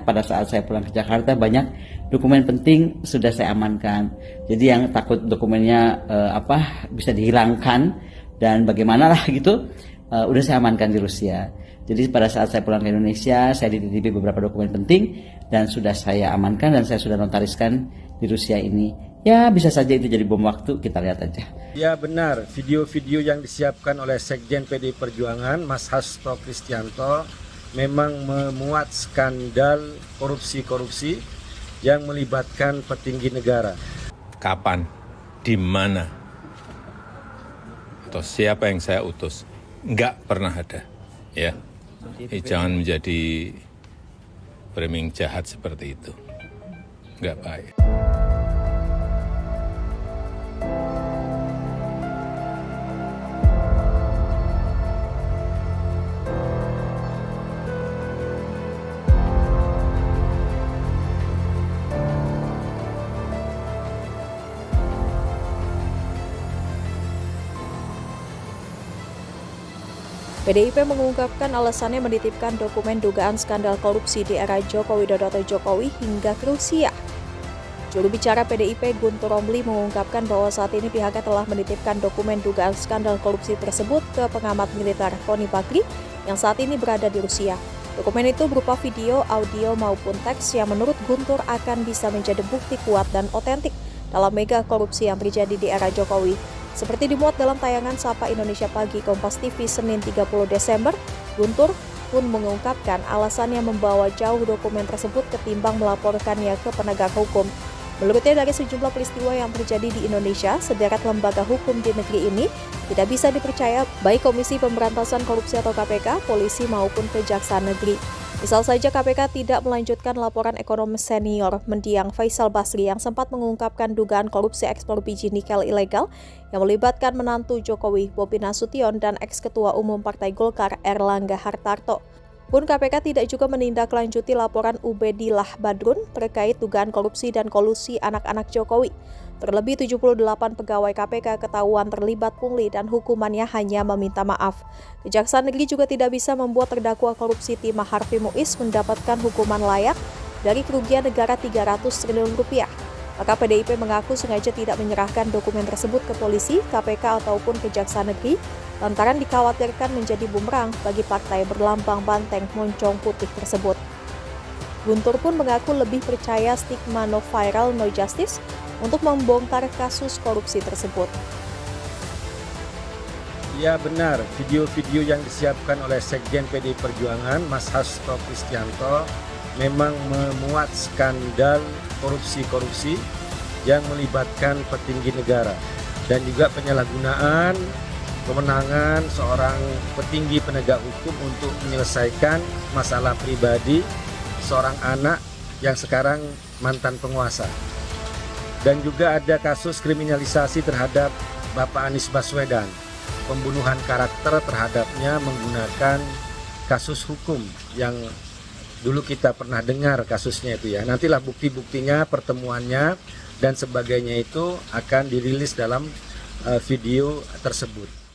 pada saat saya pulang ke Jakarta banyak dokumen penting sudah saya amankan. Jadi yang takut dokumennya bisa dihilangkan dan bagaimana lah gitu, udah saya amankan di Rusia. Jadi pada saat saya pulang ke Indonesia, saya dititipi beberapa dokumen penting dan sudah saya amankan dan saya sudah notariskan di Rusia ini. Ya bisa saja itu jadi bom waktu, kita lihat aja. Ya benar, video-video yang disiapkan oleh Sekjen PDI Perjuangan, Mas Hasto Kristianto, memang memuat skandal korupsi-korupsi yang melibatkan petinggi negara. Kapan, di mana, atau siapa yang saya utus, nggak pernah ada. Ya, jangan menjadi framing jahat seperti itu, nggak baik. PDIP mengungkapkan alasannya menitipkan dokumen dugaan skandal korupsi di era Joko Widodo atau Jokowi hingga ke Rusia. Juru bicara PDIP Guntur Romli mengungkapkan bahwa saat ini pihaknya telah menitipkan dokumen dugaan skandal korupsi tersebut ke pengamat militer Tony Bakri yang saat ini berada di Rusia. Dokumen itu berupa video, audio maupun teks yang menurut Guntur akan bisa menjadi bukti kuat dan otentik dalam mega korupsi yang terjadi di era Jokowi. Seperti dimuat dalam tayangan Sapa Indonesia Pagi Kompas TV Senin 30 Desember, Guntur pun mengungkapkan alasannya membawa jauh dokumen tersebut ketimbang melaporkannya ke penegak hukum. Menurutnya dari sejumlah peristiwa yang terjadi di Indonesia, sederet lembaga hukum di negeri ini tidak bisa dipercaya baik Komisi Pemberantasan Korupsi atau KPK, polisi maupun Kejaksaan Negeri. Misal saja KPK tidak melanjutkan laporan ekonom senior mendiang Faisal Basri yang sempat mengungkapkan dugaan korupsi ekspor biji nikel ilegal yang melibatkan menantu Jokowi Bobi Nasution dan ex-ketua umum Partai Golkar Erlangga Hartarto. Pun KPK tidak juga menindaklanjuti laporan Ubedillah Badrun terkait dugaan korupsi dan kolusi anak-anak Jokowi. Terlebih 78 pegawai KPK ketahuan terlibat pungli dan hukumannya hanya meminta maaf. Kejaksaan Negeri juga tidak bisa membuat terdakwa korupsi Timah Harfi Muiz mendapatkan hukuman layak dari kerugian negara 300 triliun rupiah. Maka PDIP mengaku sengaja tidak menyerahkan dokumen tersebut ke polisi, KPK ataupun Kejaksaan Negeri lantaran dikhawatirkan menjadi bumerang bagi partai berlambang banteng moncong putih tersebut. Guntur pun mengaku lebih percaya stigma no viral no justice untuk membongkar kasus korupsi tersebut. Ya benar, video-video yang disiapkan oleh Sekjen PDI Perjuangan, Mas Hasto Kristianto, memang memuat skandal korupsi-korupsi yang melibatkan petinggi negara dan juga penyalahgunaan kewenangan seorang petinggi penegak hukum untuk menyelesaikan masalah pribadi seorang anak yang sekarang mantan penguasa. Dan juga ada kasus kriminalisasi terhadap Bapak Anies Baswedan, pembunuhan karakter terhadapnya menggunakan kasus hukum yang dulu kita pernah dengar kasusnya itu ya. Nantilah bukti-buktinya, pertemuannya dan sebagainya itu akan dirilis dalam video tersebut.